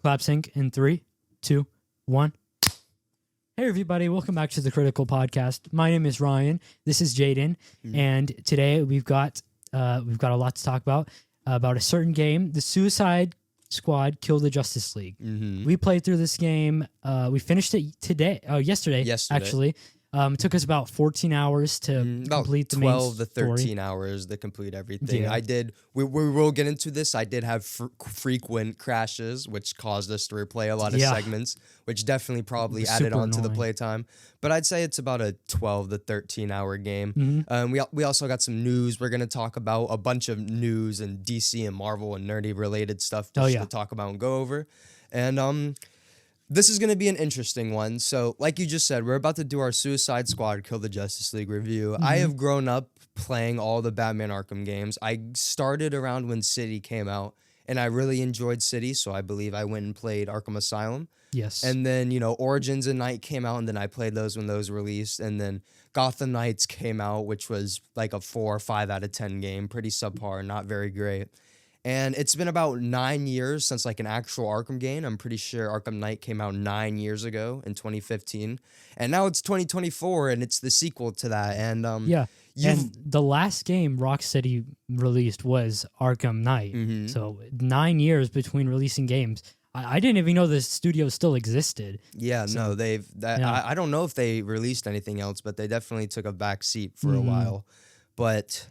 Clap sync in 3, 2, 1. Hey everybody, welcome back to the Critical Podcast. My name is Ryan. This is Jayden, and today we've got a lot to talk about a certain game, the Suicide Squad: Kill the Justice League. We played through this game. We finished it yesterday. Actually. It took us about 14 hours to complete the main 12 to 13 hours to complete everything. Yeah. We will get into this. I did have frequent crashes, which caused us to replay a lot of segments, which definitely probably added on to the playtime. But I'd say it's about a 12 to 13 hour game. We also got some news. We're going to talk about a bunch of news and DC and Marvel and nerdy related stuff to talk about and go over. And this is going to be an interesting one. So, like you just said, we're about to do our Suicide Squad Kill the Justice League review. I have grown up playing all the Batman Arkham games. I started around when City came out, and I really enjoyed City, so I believe I went and played Arkham Asylum. Yes. And then, Origins and Night came out, and then I played those when those released. And then Gotham Knights came out, which was like a 4 or 5 out of 10 game. Pretty subpar, not very great. And it's been about 9 years since like an actual Arkham game. I'm pretty sure Arkham Knight came out 9 years ago in 2015. And now it's 2024 and it's the sequel to that. And and the last game Rocksteady released was Arkham Knight. So 9 years between releasing games. I didn't even know the studio still existed. Yeah, so, no, I don't know if they released anything else, but they definitely took a back seat for a while. But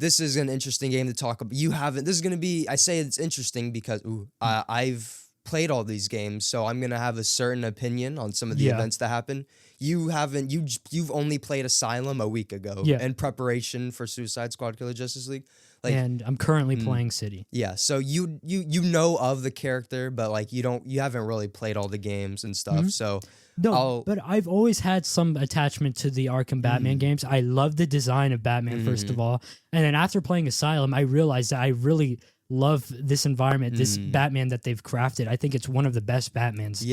this is an interesting game to talk about. This is going to be, I say it's interesting because I've played all these games, so I'm going to have a certain opinion on some of the events that happen. You've only played Asylum a week ago in preparation for Suicide Squad: Kill the Justice League. And I'm currently playing City. Yeah, so you know of the character, but like you haven't really played all the games and stuff. So but I've always had some attachment to the Arkham Batman games. I love the design of Batman, first of all. And then after playing Asylum, I realized that I really love this environment, this Batman that they've crafted. I think it's one of the best Batmans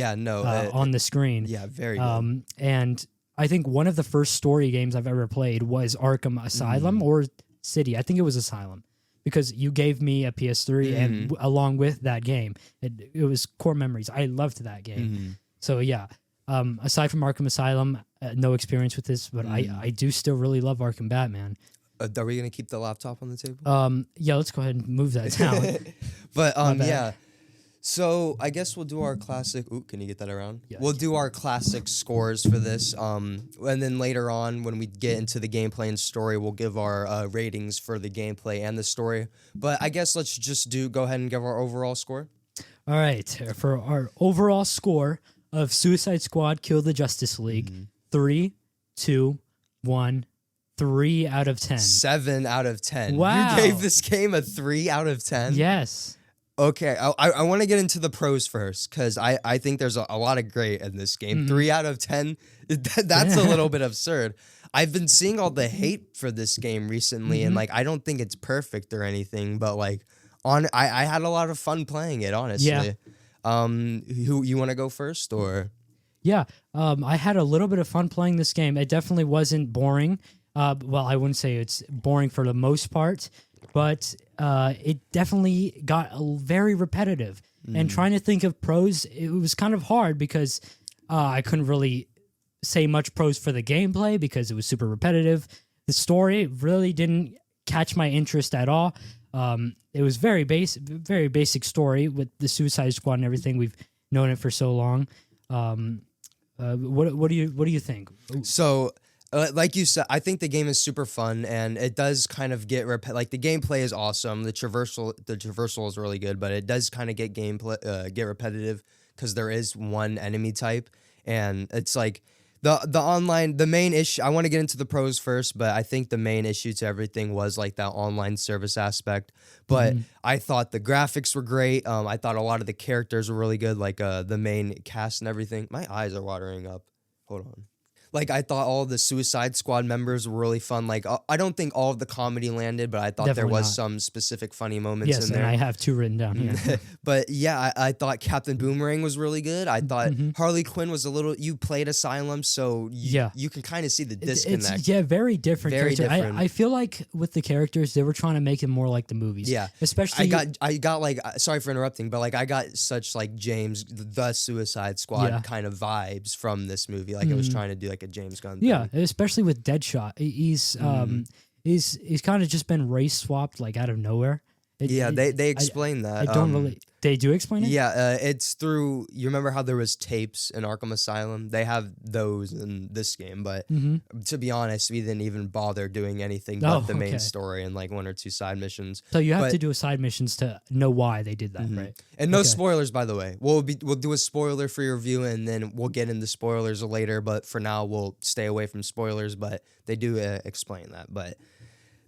on the screen. Yeah, very good. And I think one of the first story games I've ever played was Arkham Asylum or City. I think it was Asylum, because you gave me a PS3 and along with that game, it was core memories. I loved that game. So yeah. Aside from Arkham Asylum, no experience with this, but I do still really love Arkham Batman. Are we going to keep the laptop on the table? Yeah, let's go ahead and move that down. But yeah, so I guess we'll do our classic. Ooh, can you get that around? Yeah, we'll do our classic scores for this. And then later on, when we get into the gameplay and story, we'll give our ratings for the gameplay and the story. But I guess let's just go ahead and give our overall score. All right, for our overall score of Suicide Squad: Kill the Justice League, 3, 2, 1, 3 out of 10. 7 out of 10. Wow. You gave this game a 3 out of 10? Yes. Okay, I want to get into the pros first, because I think there's a lot of great in this game. 3 out of 10, that's a little bit absurd. I've been seeing all the hate for this game recently, and like I don't think it's perfect or anything, but like I had a lot of fun playing it, honestly. Yeah. Who you want to go first, or? Yeah, I had a little bit of fun playing this game. It definitely wasn't boring. Well, I wouldn't say it's boring for the most part, but it definitely got very repetitive. And trying to think of pros, it was kind of hard because I couldn't really say much pros for the gameplay because it was super repetitive. The story really didn't catch my interest at all. It was very basic story with the Suicide Squad and everything. We've known it for so long. What do you think? So, like you said, I think the game is super fun, and it does kind of get like the gameplay is awesome. The traversal is really good, but it does kind of get repetitive because there is one enemy type, and it's like the main issue. I want to get into the pros first, but I think the main issue to everything was like that online service aspect. But I thought the graphics were great. I thought a lot of the characters were really good, like the main cast and everything. My eyes are watering up. Hold on. Like, I thought all the Suicide Squad members were really fun. Like, I don't think all of the comedy landed, but I thought there Definitely was not. some specific funny moments Yes, in and there. I have 2 written down here. But yeah, I thought Captain Boomerang was really good. I thought Harley Quinn was a little. You played Asylum, so you can kind of see the disconnect. It's very different. Very character. different. I feel like with the characters, they were trying to make it more like the movies. Yeah, especially I got like, sorry for interrupting, but like I got such like James the Suicide Squad kind of vibes from this movie. Like it was trying to do like a James Gunn thing. Yeah, especially with Deadshot. He's kind of just been race swapped like out of nowhere. They explain that. I don't really. They do explain it. Yeah, it's through. You remember how there was tapes in Arkham Asylum? They have those in this game, but to be honest, we didn't even bother doing anything but the main story and like 1 or 2 side missions. So you have to do side missions to know why they did that, right? And no spoilers, by the way. We'll do a spoiler for your review, and then we'll get into spoilers later. But for now, we'll stay away from spoilers. But they do explain that. But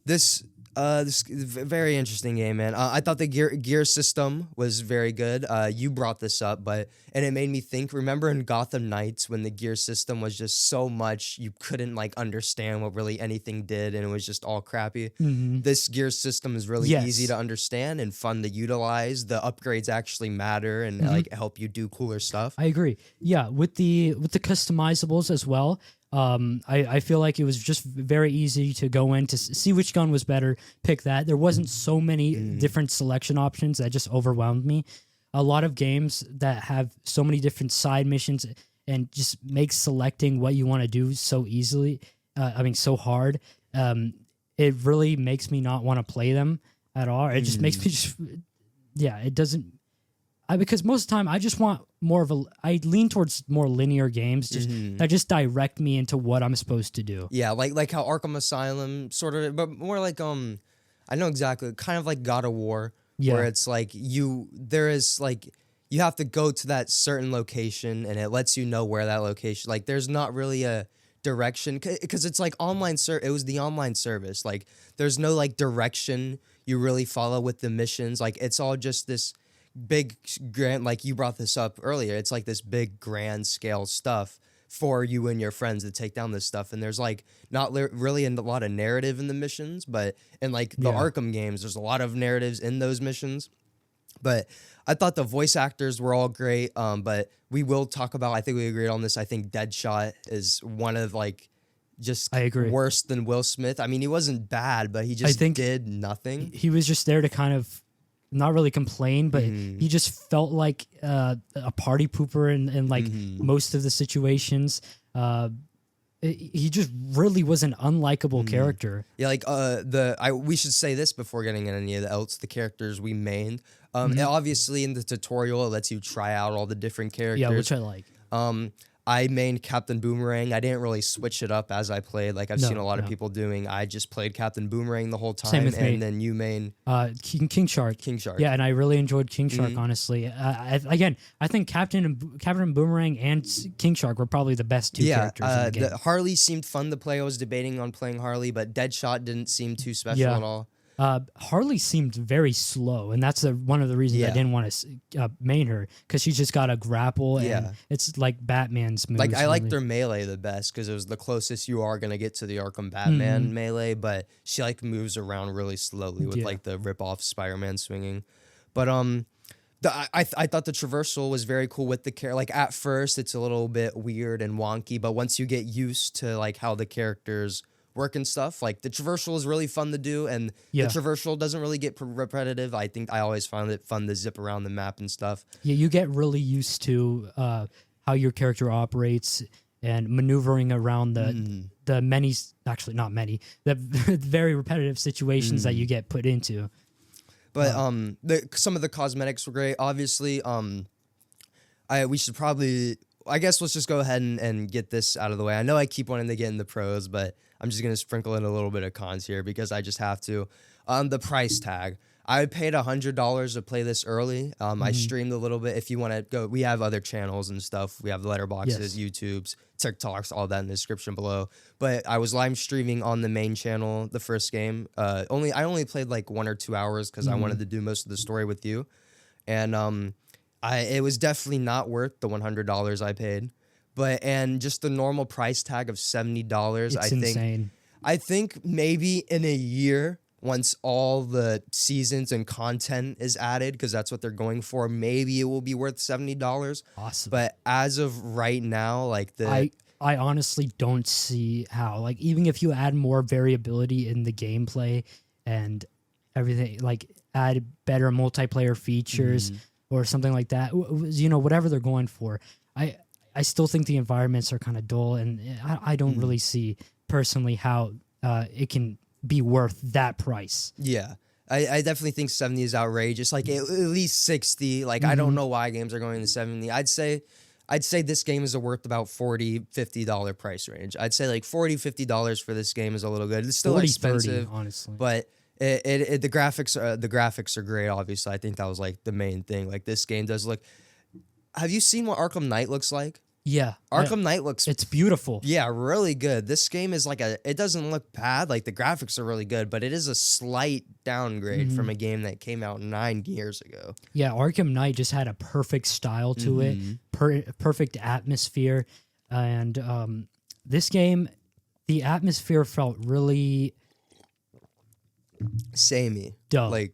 this is a very interesting game, man. I thought the gear system was very good. You brought this up, and it made me think. Remember in Gotham Knights when the gear system was just so much you couldn't like understand what really anything did, and it was just all crappy. This gear system is really easy to understand and fun to utilize. The upgrades actually matter and like help you do cooler stuff. I agree. Yeah, with the customizables as well. I feel like it was just very easy to go in to see which gun was better, pick that. There wasn't so many different selection options that just overwhelmed me. A lot of games that have so many different side missions and just make selecting what you want to do so easily, so hard. It really makes me not want to play them at all. It just makes me it doesn't. Because most of the time I just want more of I lean towards more linear games that just direct me into what I'm supposed to do. Yeah, like how Arkham Asylum sort of, but more like I know exactly, kind of like God of War, where it's like you have to go to that certain location and it lets you know where that location. Like there's not really a direction because it's like it was the online service. Like there's no like direction you really follow with the missions. Like it's all just this big grand, like you brought this up earlier, it's like this big grand scale stuff for you and your friends to take down this stuff, and there's like not really a lot of narrative in the missions, but in like the Arkham games there's a lot of narratives in those missions. But I thought the voice actors were all great, but we will talk about, I think we agreed on this, I think Deadshot is one of like just worse than Will Smith. I mean, he wasn't bad, but he just did nothing. He was just there to kind of not really complain, but he just felt like a party pooper in like most of the situations. He just really was an unlikable character. Yeah, like we should say this before getting into any of the characters we mained. Obviously in the tutorial it lets you try out all the different characters. Yeah, which I like. I mained Captain Boomerang. I didn't really switch it up as I played, like I've seen a lot of people doing. I just played Captain Boomerang the whole time. Same with me. Then you main King Shark. King Shark. Yeah, and I really enjoyed King Shark, honestly. I think Captain Boomerang and King Shark were probably the best 2 characters in the game. Harley seemed fun to play. I was debating on playing Harley, but Deadshot didn't seem too special at all. Harley seemed very slow, and that's one of the reasons I didn't want to main her, because she's just got a grapple, and it's like Batman's moves. Like I liked her melee the best because it was the closest you are gonna get to the Arkham Batman melee, but she like moves around really slowly with like the rip-off Spider-Man swinging. But I thought the traversal was very cool with the character. Like at first it's a little bit weird and wonky, but once you get used to like how the characters work and stuff, like the traversal is really fun to do, and the traversal doesn't really get repetitive. I think I always found it fun to zip around the map and stuff. Yeah, you get really used to how your character operates and maneuvering around the many, actually not many, the very repetitive situations that you get put into. But some of the cosmetics were great. Obviously, we should probably, I guess let's just go ahead and get this out of the way. I know I keep wanting to get in the pros, but I'm just going to sprinkle in a little bit of cons here because I just have to. The price tag. I paid $100 to play this early. I streamed a little bit. If you want to go, we have other channels and stuff. We have letterboxes, YouTubes, TikToks, all that in the description below. But I was live streaming on the main channel the first game. I only played like 1 or 2 hours because I wanted to do most of the story with you. And it was definitely not worth the $100 I paid. and just the normal price tag of $70. It's insane. I think maybe in a year, once all the seasons and content is added, because that's what they're going for, maybe it will be worth $70. Awesome. But as of right now, like I honestly don't see how. Like, even if you add more variability in the gameplay and everything, like add better multiplayer features or something like that, you know, whatever they're going for, I still think the environments are kind of dull, and I don't really see personally how it can be worth that price. Yeah. I definitely think 70 is outrageous. Like at least 60. Like I don't know why games are going to 70. I'd say this game is worth about $40, $50 price range. I'd say like $40, $50 for this game is a little good. It's still 40, expensive, 30, honestly. but the graphics are great. Obviously, I think that was like the main thing. Like this game does look. Have you seen what Arkham Knight looks like? Yeah, Arkham Knight looks. It's beautiful. Yeah, really good. This game is like it doesn't look bad. Like the graphics are really good, but it is a slight downgrade from a game that came out 9 years ago. Yeah, Arkham Knight just had a perfect style to it, perfect atmosphere, and this game, the atmosphere felt really samey. dull. Like,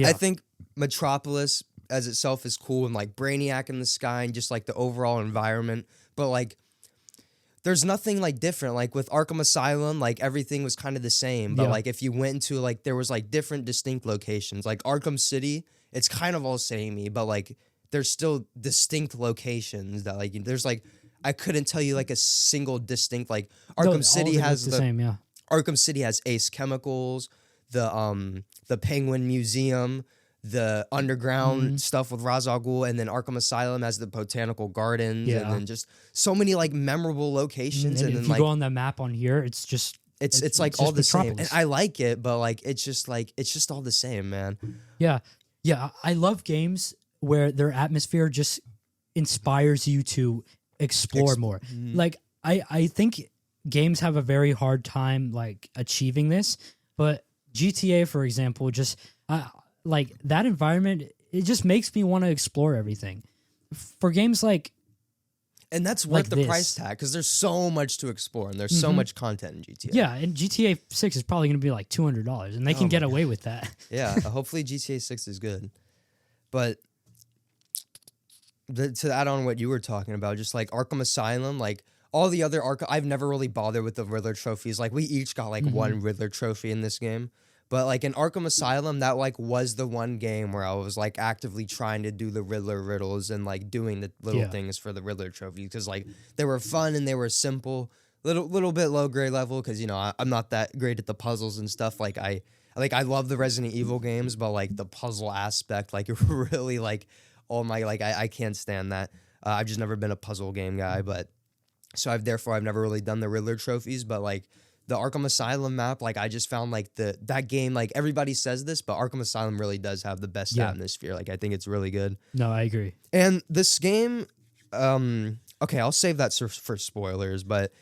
I think Metropolis as itself is cool, and like Brainiac in the sky and just like the overall environment, but like there's nothing like different. Like with Arkham Asylum, like everything was kind of the same, but like if you went into like there was like different distinct locations. Like Arkham City, it's kind of all samey, but like there's still distinct locations that like there's like I couldn't tell you like a single distinct like Arkham City has the same, yeah. Arkham City has Ace Chemicals, the Penguin Museum, the underground stuff with Ra's al Ghul, and then Arkham Asylum has the Botanical Gardens, and then just so many like memorable locations. And if then you like go on the map on here, it's just it's like all the same. And I like it, but like it's just all the same, man. Yeah, I love games where their atmosphere just inspires you to explore more. Like I think games have a very hard time like achieving this, but GTA, for example, just like that environment, it just makes me want to explore everything. For games like, and that's worth the price tag because there's so much to explore and there's so much content in GTA. Yeah, and GTA 6 is probably going to be like $200, and they can get away with that. Yeah, hopefully GTA 6 is good. But to add on what you were talking about, just like Arkham Asylum, like all the other Arkham, I've never really bothered with the Riddler trophies. Like we each got like one Riddler trophy in this game. But like in Arkham Asylum, that like was the one game where I was like actively trying to do the Riddler riddles and like doing the little things for the Riddler trophies because like they were fun and they were simple, little bit low grade level because you know I'm not that great at the puzzles and stuff. Like I love the Resident Evil games, but like the puzzle aspect, like really like oh my, like I can't stand that. I've just never been a puzzle game guy, but so I've never really done the Riddler trophies, but like. The Arkham Asylum map, like I just found like that game, like everybody says this, but Arkham Asylum really does have the best atmosphere. Like I think it's really good. No, I agree. And this game, okay, I'll save that for spoilers, but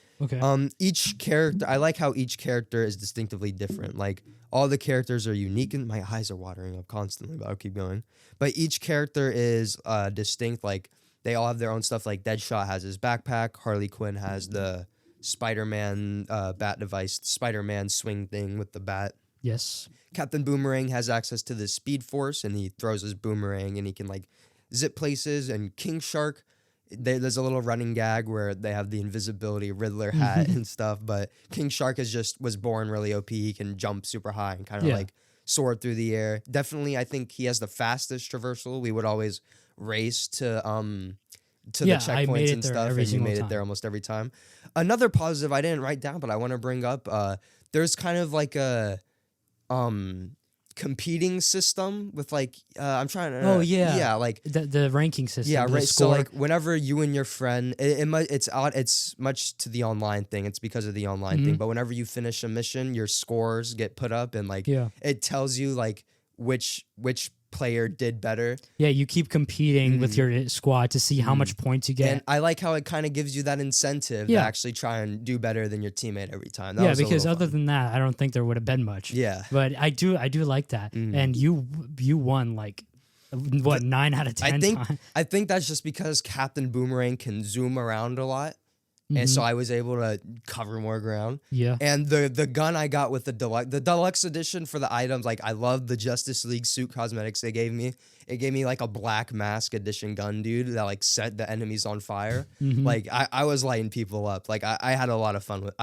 each character, I like how each character is distinctively different. Like all the characters are unique, and my eyes are watering up constantly, but I'll keep going. But each character is distinct. Like they all have their own stuff. Like Deadshot has his backpack, Harley Quinn has the Spider-Man bat device, Spider-Man swing thing with the bat. Yes. Captain Boomerang has access to the Speed Force, and he throws his boomerang, and he can like zip places. And King Shark, there's a little running gag where they have the invisibility Riddler hat and stuff, but King Shark was born really OP. He can jump super high and kind of like soar through the air. Definitely, I think he has the fastest traversal. We would always race to the checkpoints and stuff, and you made it there almost every time. Another positive I didn't write down, but I want to bring up, there's kind of like a competing system with like I'm trying to like the ranking system. Yeah, right. Score. So like whenever you and your friend, it's much to the online thing. It's because of the online thing. But whenever you finish a mission, your scores get put up, and like it tells you like which player did better. Yeah, you keep competing with your squad to see how much points you get. And I like how it kind of gives you that incentive to actually try and do better than your teammate every time. That because other than that, I don't think there would have been much. Yeah. But I do like that. And you won like what, 9 out of 10 times? I think that's just because Captain Boomerang can zoom around a lot. And so I was able to cover more ground. Yeah. And the gun I got with the deluxe edition for the items, like I love the Justice League suit cosmetics they gave me. It gave me like a black mask edition gun, dude, that like set the enemies on fire. Like I was lighting people up. Like I had a lot of fun with.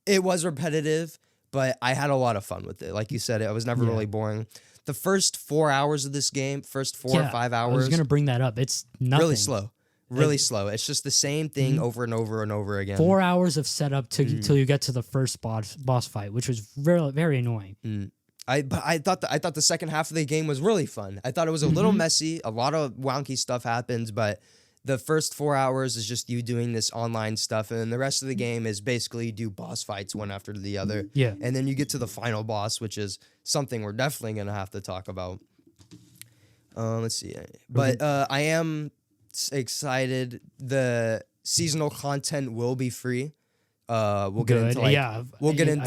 It was repetitive, but I had a lot of fun with it. Like you said, it was never really boring. The first 4 hours of this game, first 4 or 5 hours, I was gonna bring that up. It's nothing. Really slow. Really slow. It's just the same thing over and over and over again. 4 hours of setup till you get to the first boss fight, which was very, very annoying. I thought the second half of the game was really fun. I thought it was a little messy. A lot of wonky stuff happens, but the first 4 hours is just you doing this online stuff, and then the rest of the game is basically you do boss fights one after the other. Yeah. And then you get to the final boss, which is something we're definitely gonna have to talk about. Let's see. But I am excited. The seasonal content will be free. We'll get into I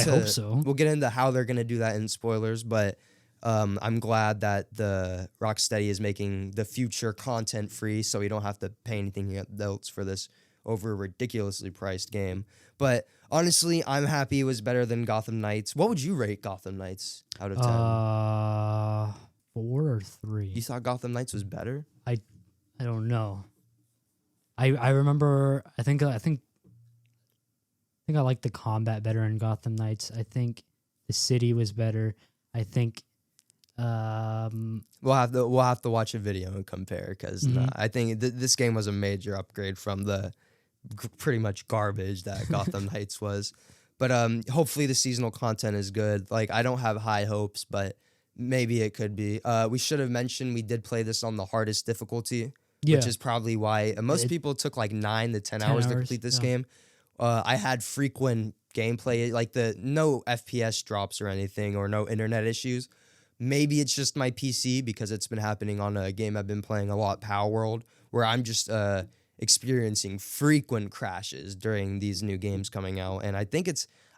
hope so. We'll get into how they're gonna do that in spoilers, but I'm glad that the Rocksteady is making the future content free, so we don't have to pay anything else for this over ridiculously priced game. But honestly, I'm happy it was better than Gotham Knights. What would you rate Gotham Knights out of 10? 4 or 3. You thought Gotham Knights was better? I don't know. I remember. I think I like the combat better in Gotham Knights. I think the city was better. I think we'll have to watch a video and compare, because I think this game was a major upgrade from the pretty much garbage that Gotham Knights was. But hopefully the seasonal content is good. Like I don't have high hopes, but maybe it could be. We should have mentioned we did play this on the hardest difficulty. Yeah. Which is probably why most people took like 9 to 10 hours to complete this game. I had frequent gameplay, like no FPS drops or anything, or no internet issues. Maybe it's just my PC, because it's been happening on a game I've been playing a lot, Power World, where I'm just experiencing frequent crashes during these new games coming out. And I think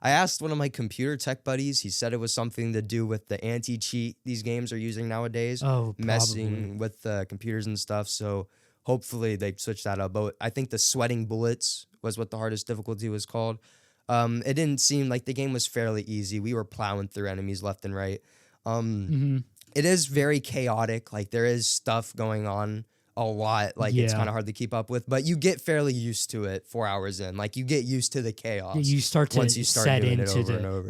I asked one of my computer tech buddies. He said it was something to do with the anti-cheat these games are using nowadays. Oh, messing with the computers and stuff. So hopefully they switch that up. But I think the sweating bullets was what the hardest difficulty was called. It didn't seem like the game was fairly easy. We were plowing through enemies left and right. It is very chaotic. Like there is stuff going on a lot. Like it's kind of hard to keep up with, but you get fairly used to it 4 hours in. Like you get used to the chaos. You start to once you start set doing into it over and over.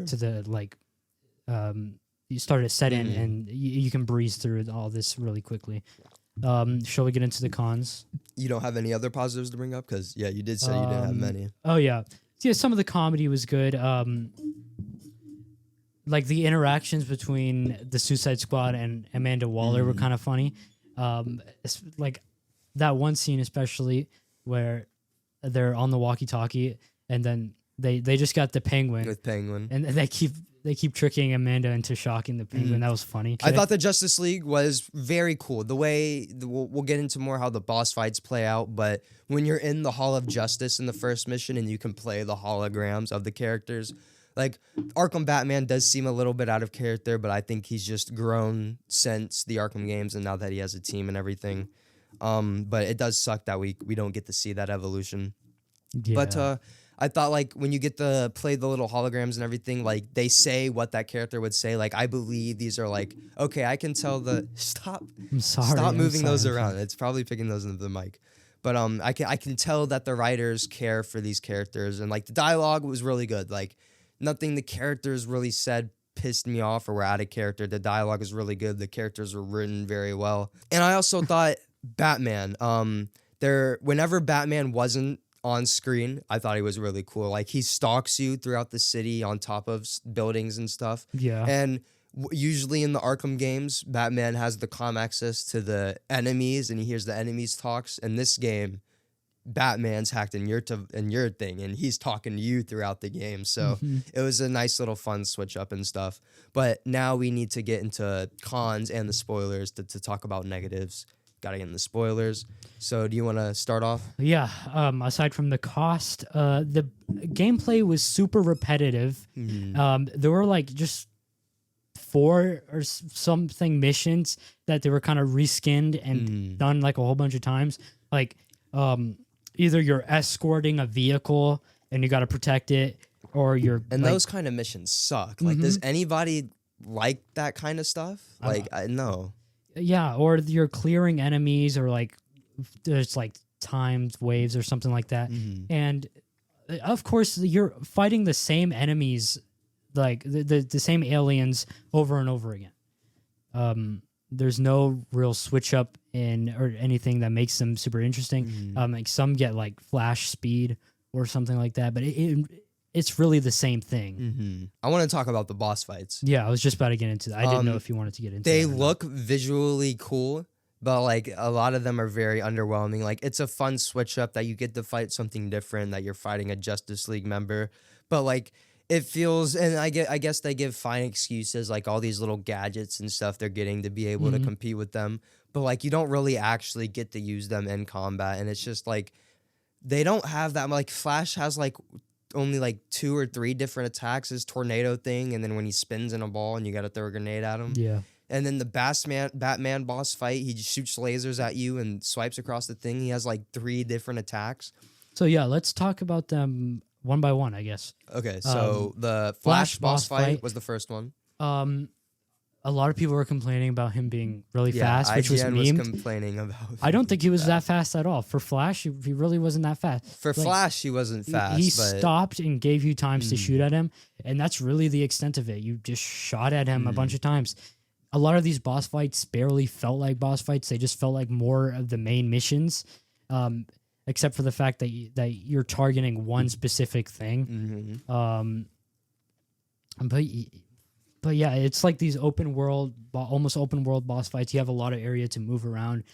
You start to set in, and you can breeze through all this really quickly. Shall we get into the cons? You don't have any other positives to bring up? Because you did say you didn't have many. Oh yeah. Some of the comedy was good. Like the interactions between the Suicide Squad and Amanda Waller were kind of funny. It's like that one scene especially where they're on the walkie-talkie, and then they just got the penguin with Penguin, and they keep tricking Amanda into shocking the penguin. That was funny. I thought the Justice League was very cool. The way we'll get into more how the boss fights play out, but when you're in the Hall of Justice in the first mission and you can play the holograms of the characters, like Arkham Batman does seem a little bit out of character, but I think he's just grown since the Arkham games and now that he has a team and everything. But it does suck that we don't get to see that evolution. Yeah. But I thought like when you get to play the little holograms and everything, like they say what that character would say. Like I believe these are like, okay, I can tell stop moving those around. It's probably picking those into the mic. But I can tell that the writers care for these characters, and like the dialogue was really good. Like nothing the characters really said pissed me off or were out of character. The dialogue is really good. The characters were written very well. And I also thought Batman, whenever Batman wasn't on screen, I thought he was really cool. Like he stalks you throughout the city on top of buildings and stuff. Yeah. And usually in the Arkham games, Batman has the comm access to the enemies and he hears the enemies talks. In this game, Batman's hacked in your thing, and he's talking to you throughout the game. So it was a nice little fun switch up and stuff. But now we need to get into cons and the spoilers to talk about negatives. Got to get in the spoilers. So do you want to start off? Yeah. Aside from the cost, the gameplay was super repetitive. There were like just 4 or something missions that they were kind of reskinned and done like a whole bunch of times. Like either you're escorting a vehicle and you got to protect it, or you're those kind of missions suck. Like, does anybody like that kind of stuff? Like, no. Yeah, or you're clearing enemies, or like there's like timed waves or something like that. And of course, you're fighting the same enemies, like the same aliens over and over again. There's no real switch up in or anything that makes them super interesting. Like some get like flash speed or something like that, but it's really the same thing. I want to talk about the boss fights. Yeah, I was just about to get into that. I didn't know if you wanted to get into They that or look visually cool, but like a lot of them are very underwhelming. Like, it's a fun switch up that you get to fight something different, that you're fighting a Justice League member, but like it feels, and I guess they give fine excuses, like all these little gadgets and stuff they're getting to be able to compete with them, but like you don't really actually get to use them in combat, and it's just like they don't have that. Like, Flash has like only like 2 or 3 different attacks, his tornado thing, and then when he spins in a ball and you gotta throw a grenade at him. Yeah. And then the Batman boss fight, he just shoots lasers at you and swipes across the thing. He has like 3 different attacks. So yeah, let's talk about them one by one, I guess. Okay, so the Flash boss fight was the first one. A lot of people were complaining about him being really fast, which was IGN memed. was complaining about. I don't think he was that fast at all. For Flash, he really wasn't that fast. For Flash, he wasn't fast. He but stopped and gave you times to shoot at him, and that's really the extent of it. You just shot at him a bunch of times. A lot of these boss fights barely felt like boss fights. They just felt like more of the main missions, except for the fact that you're targeting one specific thing. But yeah, it's like these almost open world boss fights. You have a lot of area to move around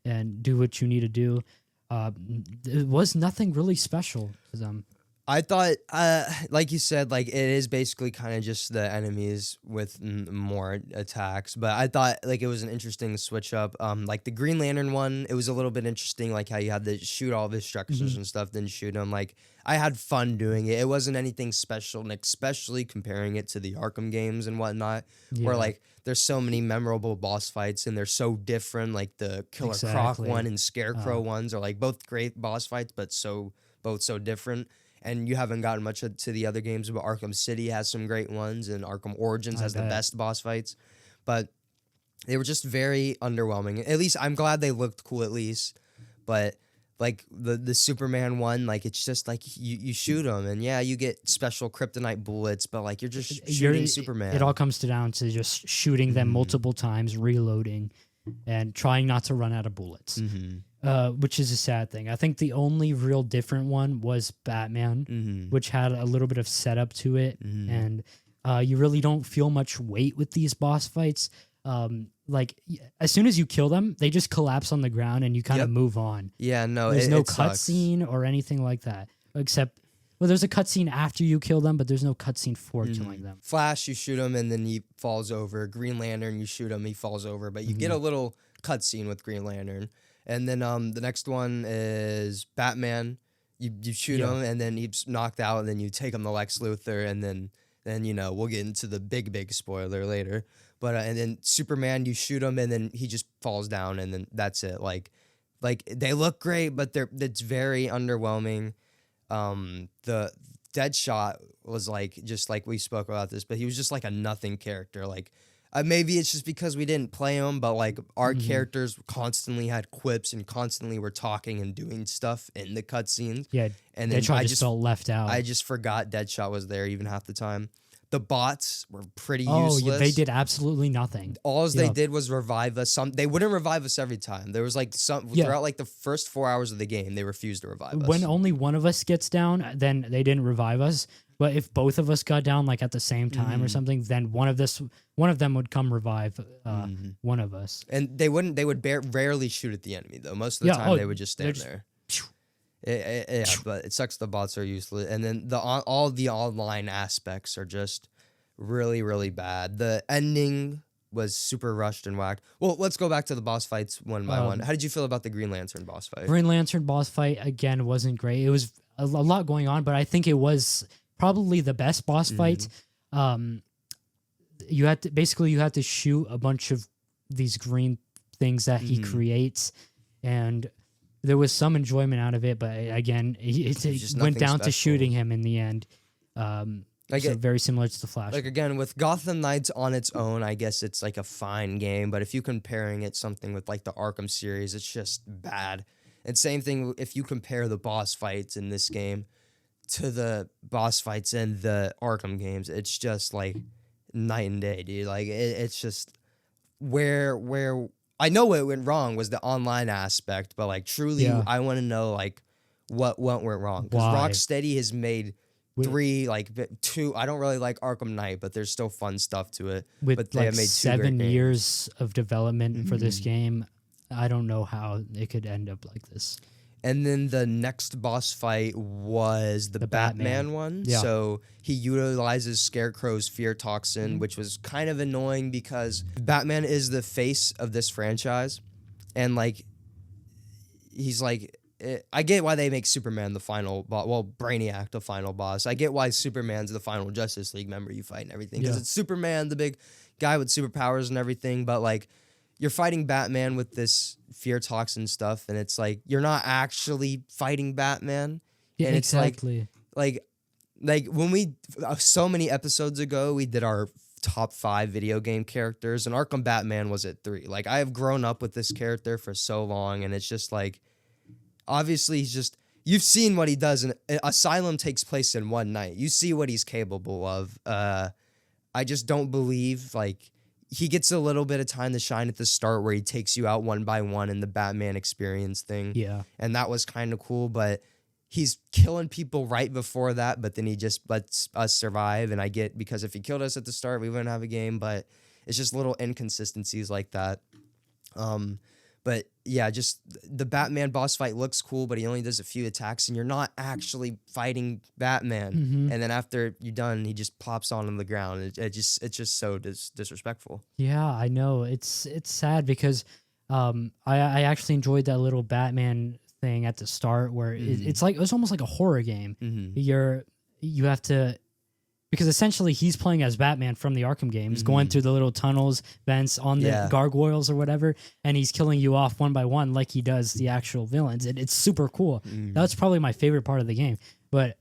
and do what you need to do. It was nothing really special to them. I thought, like you said, like it is basically kind of just the enemies with more attacks. But I thought like it was an interesting switch up. Like the Green Lantern one, it was a little bit interesting, like how you had to shoot all the structures and stuff, then shoot them. Like I had fun doing it. It wasn't anything special, and especially comparing it to the Arkham games and whatnot, where like there's so many memorable boss fights and they're so different. Like the Killer Croc one and Scarecrow ones are like both great boss fights, but both so different. And you haven't gotten much to the other games, but Arkham City has some great ones, and Arkham Origins has the best boss fights. But they were just very underwhelming. At least I'm glad they looked cool at least. But like the Superman one, like it's just like you shoot him, and yeah, you get special kryptonite bullets, but like you're just shooting Superman. It all comes down to just shooting them multiple times, reloading, and trying not to run out of bullets. Which is a sad thing. I think the only real different one was Batman, which had a little bit of setup to it, and you really don't feel much weight with these boss fights. Like as soon as you kill them, they just collapse on the ground, and you kind of move on. Yeah, no, there's no cutscene or anything like that, except there's a cutscene after you kill them, but there's no cutscene for killing them. Flash, you shoot him, and then he falls over. Green Lantern, you shoot him, he falls over, but you get a little cutscene with Green Lantern. And then the next one is Batman. You shoot him, and then he's knocked out, and then you take him to Lex Luthor, and then you know, we'll get into the big spoiler later. But and then Superman, you shoot him, and then he just falls down, and then that's it. Like they look great, but it's very underwhelming. The Deadshot was like, just like we spoke about this, but he was just like a nothing character. Like maybe it's just because we didn't play him, but like our characters constantly had quips and constantly were talking and doing stuff in the cutscenes. Yeah, and then Deadshot just felt left out. I just forgot Deadshot was there even half the time. The bots were pretty useless. They did absolutely nothing. All they did was revive us. They wouldn't revive us every time. There was like throughout like the first 4 hours of the game, they refused to revive us. When only one of us gets down, then they didn't revive us. But if both of us got down like at the same time or something, then one of them would come revive one of us. And they would rarely shoot at the enemy though. Most of the time they would just stand there. Yeah, but it sucks the bots are useless. And then all the online aspects are just really, really bad. The ending was super rushed and whacked. Well, let's go back to the boss fights one by one. How did you feel about the Green Lantern boss fight? Green Lantern boss fight, again, wasn't great. It was a lot going on, but I think it was probably the best boss fight. you had to shoot a bunch of these green things that he creates, and there was some enjoyment out of it, but again, it went down to shooting him in the end. So very similar to the Flash. Like, again, with Gotham Knights on its own, I guess it's like a fine game, but if you comparing it something with like the Arkham series, it's just bad. And same thing if you compare the boss fights in this game to the boss fights in the Arkham games, it's just like night and day, dude. Like it's just where I know what went wrong was the online aspect, but like truly, I want to know like what went wrong, because Rocksteady has made 3, like 2. I don't really like Arkham Knight, but there's still fun stuff to it. But they have made 7 years of development for this game. I don't know how it could end up like this. And then the next boss fight was the Batman one. Yeah. So he utilizes Scarecrow's fear toxin, which was kind of annoying because Batman is the face of this franchise. And like, he's like, I get why they make Superman the final boss. Well, Brainiac the final boss. I get why Superman's the final Justice League member you fight and everything. Because it's Superman, the big guy with superpowers and everything. But like, you're fighting Batman with this fear toxin stuff, and it's like you're not actually fighting Batman. Yeah, and exactly. It's like when we so many episodes ago we did our top 5 video game characters, and Arkham Batman was at 3. Like, I have grown up with this character for so long, and it's just like, obviously he's just, you've seen what he does, and Asylum takes place in one night. You see what he's capable of. I just don't believe like. He gets a little bit of time to shine at the start where he takes you out one by one in the Batman experience thing. Yeah. And that was kind of cool, but he's killing people right before that, but then he just lets us survive. And I get, because if he killed us at the start, we wouldn't have a game, but it's just little inconsistencies like that. But yeah, just the Batman boss fight looks cool, but he only does a few attacks, and you're not actually fighting Batman. And then after you're done, he just plops on the ground. It's just so disrespectful. Yeah, I know. It's sad because I actually enjoyed that little Batman thing at the start where it's almost like a horror game. You have to. Because essentially he's playing as Batman from the Arkham games, going through the little tunnels, vents on the gargoyles or whatever, and he's killing you off one by one like he does the actual villains. It's super cool. That's probably my favorite part of the game. But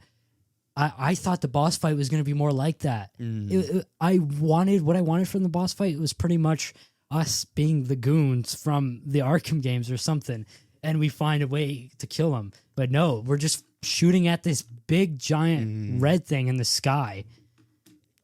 I thought the boss fight was going to be more like that. What I wanted from the boss fight was pretty much us being the goons from the Arkham games or something, and we find a way to kill him. But no, we're just shooting at this big giant red thing in the sky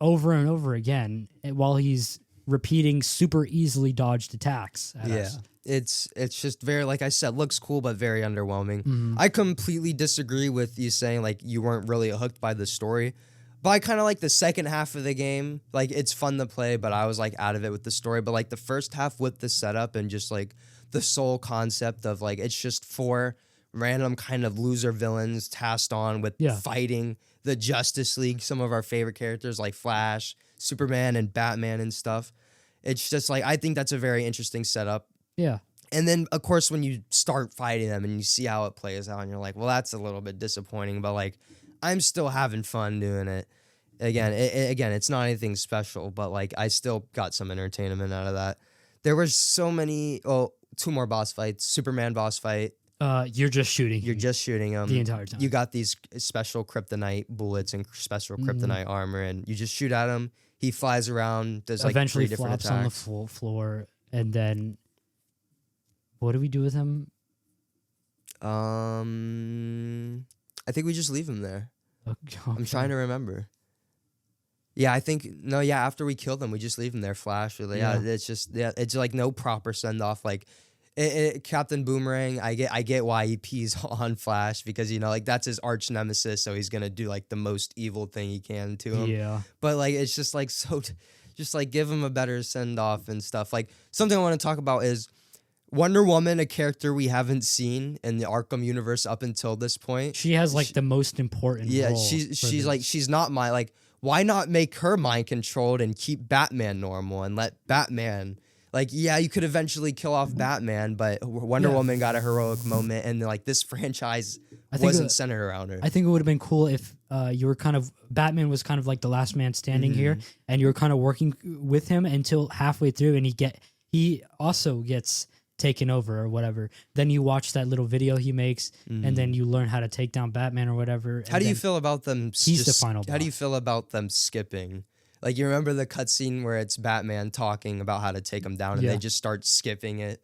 over and over again while he's repeating super easily dodged attacks at us. It's just very, like I said, looks cool but very underwhelming. I completely disagree with you saying like you weren't really hooked by the story, but I kind of like the second half of the game. Like, it's fun to play, but I was like out of it with the story. But like the first half with the setup and just like the sole concept of like it's just 4 random kind of loser villains tasked on with fighting the Justice League, some of our favorite characters like Flash, Superman, and Batman and stuff. It's just like, I think that's a very interesting setup. Yeah. And then, of course, when you start fighting them and you see how it plays out, and you're like, well, that's a little bit disappointing, but like, I'm still having fun doing it. Again, it's not anything special, but like, I still got some entertainment out of that. There were so many, 2 more boss fights. Superman boss fight. You're just shooting him the entire time. You got these special kryptonite bullets and special kryptonite armor, and you just shoot at him. He flies around, does like eventually 3 different flops attacks. on the floor, and then what do we do with him? I think we just leave him there. Okay. I'm trying to remember. Yeah, after we kill them, we just leave him there. Flash, it's like no proper send off. Like, Captain Boomerang, I get why he pees on Flash, because like that's his arch nemesis, so he's gonna do like the most evil thing he can to him. Yeah. But like, it's just like just like give him a better send off and stuff. Like, something I want to talk about is Wonder Woman, a character we haven't seen in the Arkham universe up until this point. She has like the most important role. Yeah, she's not why not make her mind controlled and keep Batman normal and let Batman. Like, yeah, you could eventually kill off Batman, but Wonder Woman got a heroic moment, and like this franchise wasn't centered around her. I think it would have been cool if you were Batman was kind of like the last man standing here, and you were kind of working with him until halfway through, and he also gets taken over or whatever. Then you watch that little video he makes, and then you learn how to take down Batman or whatever. How do you feel about them? He's the final boss. How do you feel about them skipping? Like, you remember the cutscene where it's Batman talking about how to take him down, and they just start skipping it?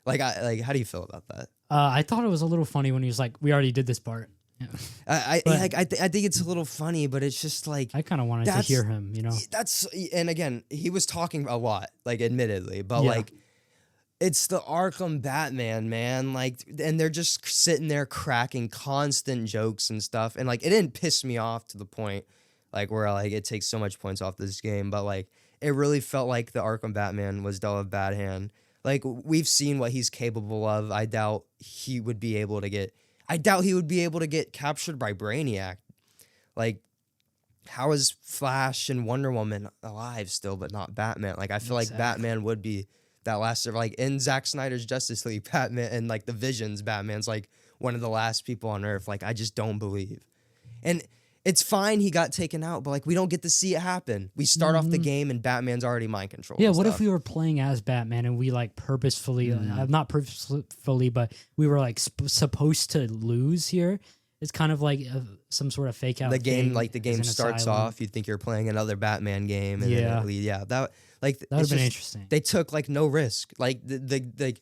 Like, how do you feel about that? I thought it was a little funny when he was like, "We already did this part." Yeah. I think it's a little funny, but it's just like I kind of wanted to hear him, and again, he was talking a lot, like, admittedly, but like, it's the Arkham Batman, man. Like, and they're just sitting there cracking constant jokes and stuff, and like, it didn't piss me off to the point like where like it takes so much points off this game, but like, it really felt like the Arkham Batman was dealt a bad hand. Like, we've seen what he's capable of. I doubt he would be able to get captured by Brainiac. Like, how is Flash and Wonder Woman alive still, but not Batman? Like, I feel like Batman would be that last, like, in Zack Snyder's Justice League, Batman and like the Visions, Batman's like one of the last people on Earth. Like, I just don't believe. And it's fine he got taken out, but like, we don't get to see it happen. We start off the game and Batman's already mind controlled. Yeah, what if we were playing as Batman and we like purposefully, not purposefully, but we were like supposed to lose here? It's kind of like some sort of fake out. The game, like the game starts off, you think you're playing another Batman game, and then that would have been interesting. They took like no risk. Like the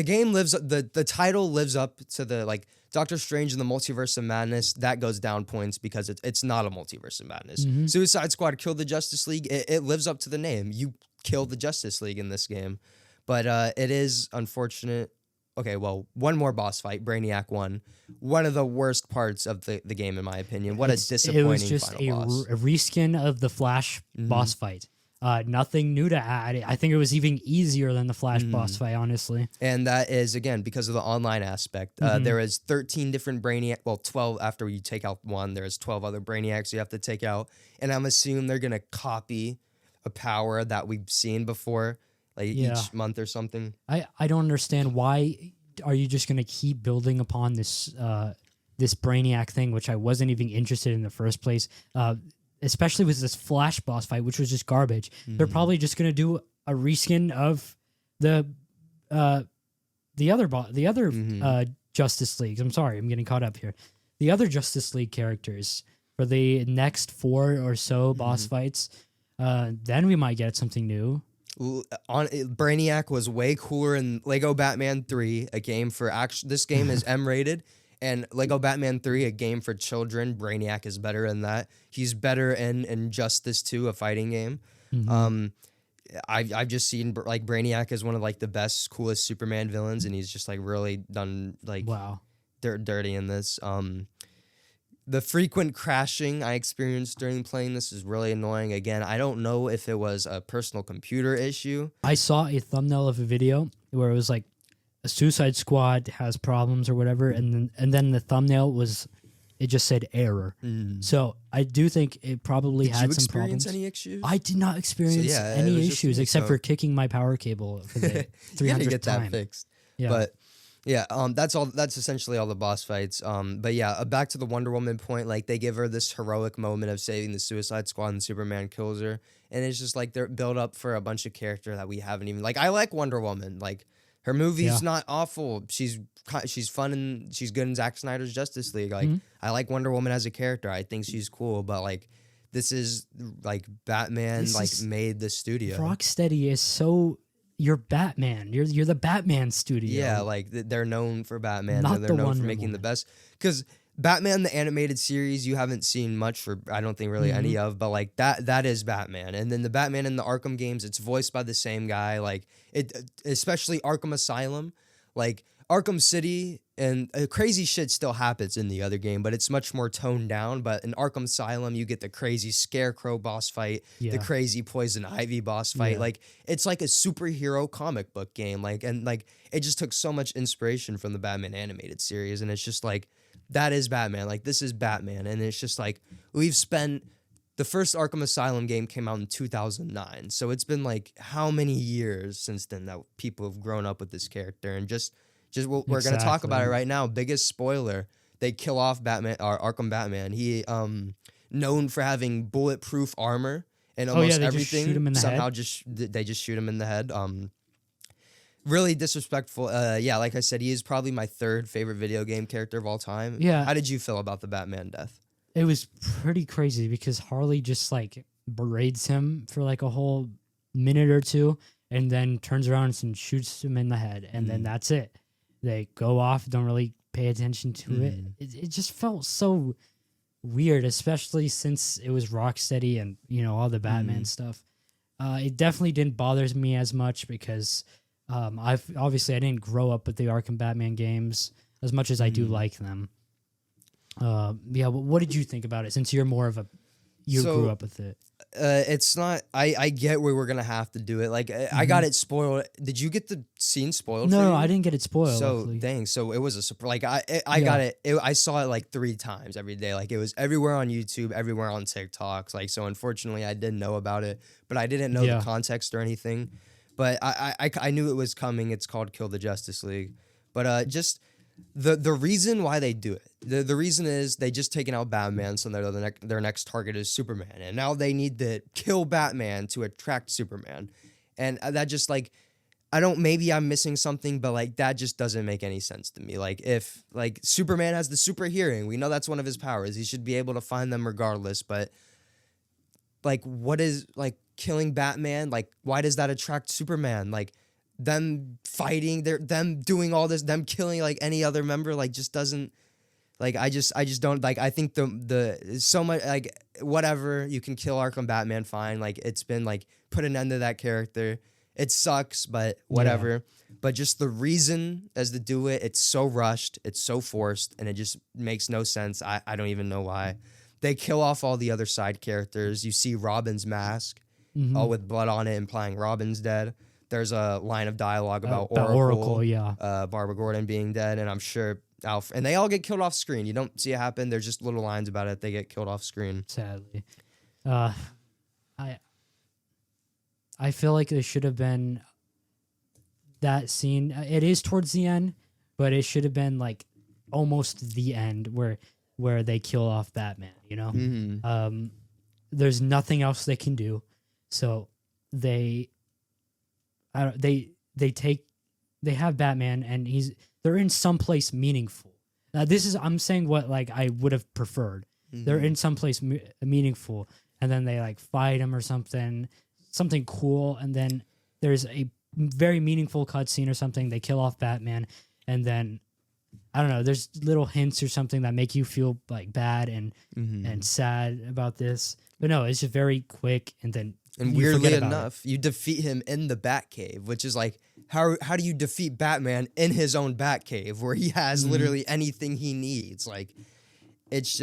game lives, the title lives up to the like Doctor Strange in the Multiverse of Madness. That goes down points because it's not a Multiverse of Madness. Suicide Squad killed the Justice League. It lives up to the name. You killed the Justice League in this game, but it is unfortunate. Okay, well, one more boss fight, Brainiac 1. One of the worst parts of the game, in my opinion. What a disappointing final boss. It was just a reskin of the Flash boss fight. Nothing new to add. I think it was even easier than the Flash boss fight, honestly. And that is, again, because of the online aspect. There is 13 different Brainiac, well, 12 after you take out one. There's 12 other Brainiacs you have to take out. And I'm assuming they're going to copy a power that we've seen before, like each month or something. I don't understand why are you just going to keep building upon this this Brainiac thing, which I wasn't even interested in the first place. Especially with this Flash boss fight, which was just garbage. They're probably just gonna do a reskin of the other Justice League. I'm sorry, I'm getting caught up here. The other Justice League characters for the next 4 or so boss fights. Then we might get something new. Brainiac was way cooler in Lego Batman 3, a game for action. This game is M-rated. And Lego Batman 3, a game for children. Brainiac is better in that. He's better in Injustice 2, a fighting game. I've just seen like Brainiac as one of like the best, coolest Superman villains, and he's just like really done like dirty in this. The frequent crashing I experienced during playing this is really annoying. Again, I don't know if it was a personal computer issue. I saw a thumbnail of a video where it was like, a Suicide Squad has problems or whatever, and then the thumbnail was, it just said error. So I do think it probably had some problems. Did you experience any issues? I did not experience any issues except for kicking my power cable for the 300th get time. That fixed. Yeah. But yeah, that's all. That's essentially all the boss fights. But yeah, back to the Wonder Woman point. Like, they give her this heroic moment of saving the Suicide Squad, and Superman kills her, and it's just like they're built up for a bunch of character that we haven't even like. I like Wonder Woman. Like, her movie's not awful. She's fun, and she's good in Zack Snyder's Justice League. Like, I like Wonder Woman as a character. I think she's cool. But like, this is like Batman made the studio. Rocksteady is so. You're Batman. You're the Batman studio. Yeah, like they're known for Batman. They're known for making the best. Because Batman the animated series, you haven't seen much for, I don't think really any of, but like that is Batman. And then the Batman in the Arkham games, it's voiced by the same guy. Like, it, especially Arkham Asylum, like Arkham City, and crazy shit still happens in the other game, but it's much more toned down. But in Arkham Asylum, you get the crazy Scarecrow boss fight, the crazy Poison Ivy boss fight. Like, it's like a superhero comic book game. Like, and like, it just took so much inspiration from the Batman animated series, and it's just like, that is Batman. Like, this is Batman. And it's just like, we've spent, the first Arkham Asylum game came out in 2009. So it's been like, how many years since then that people have grown up with this character? And we're going to talk about it right now. Biggest spoiler, they kill off Batman or Arkham Batman. He known for having bulletproof armor and almost they everything. just shoot him in the Somehow head? they just shoot him in the head. Really disrespectful. Yeah, like I said, he is probably my third favorite video game character of all time. Yeah. How did you feel about the Batman death? It was pretty crazy because Harley just like berates him for like a whole minute or two and then turns around and shoots him in the head. And then that's it. They go off, don't really pay attention to it. It just felt so weird, especially since it was Rocksteady and, you know, all the Batman stuff. It definitely didn't bother me as much because I didn't grow up with the Arkham Batman games as much as I do like them. Yeah, what did you think about it since you're more of a grew up with it? It's not. I get where we're gonna have to do it. Like I got it spoiled. Did you get the scene spoiled? No, for you? I didn't get it spoiled. So luckily. dang. So it was a surprise. Like I got it. I saw it like 3 times every day. Like it was everywhere on YouTube, everywhere on TikToks. Like so, unfortunately, I didn't know about it, but I didn't know the context or anything. But I knew it was coming. It's called Kill the Justice League. But just. The reason why they do it, the reason is they just taken out Batman, so their next target is Superman, and now they need to kill Batman to attract Superman, and that just like maybe I'm missing something, but like that just doesn't make any sense to me. Like if like Superman has the super hearing, we know that's one of his powers. He should be able to find them regardless, but like what is like killing Batman? Like why does that attract Superman? Like them fighting, them doing all this, them killing like any other member, like just doesn't like I just don't like. I think the so much like whatever, you can kill Arkham Batman, fine. Like it's been like put an end to that character. It sucks, but whatever. Yeah. But just the reason as to do it, it's so rushed, it's so forced, and it just makes no sense. I don't even know why. They kill off all the other side characters. You see Robin's mask, all with blood on it, implying Robin's dead. There's a line of dialogue about Oracle, Barbara Gordon being dead, and I'm sure Alfred, and they all get killed off screen. You don't see it happen. There's just little lines about it. They get killed off screen. Sadly, I feel like there should have been that scene. It is towards the end, but it should have been like almost the end where they kill off Batman. You know, there's nothing else they can do, so they have Batman and they're in someplace meaningful. I'm saying what like I would have preferred. They're in someplace meaningful, and then they like fight him or something cool, and then there's a very meaningful cutscene or something. They kill off Batman, and then I don't know. There's little hints or something that make you feel like bad and sad about this. But no, it's just very quick, and then. And weirdly enough, you defeat him in the Batcave, which is like, how do you defeat Batman in his own Batcave where he has literally anything he needs? Like, it's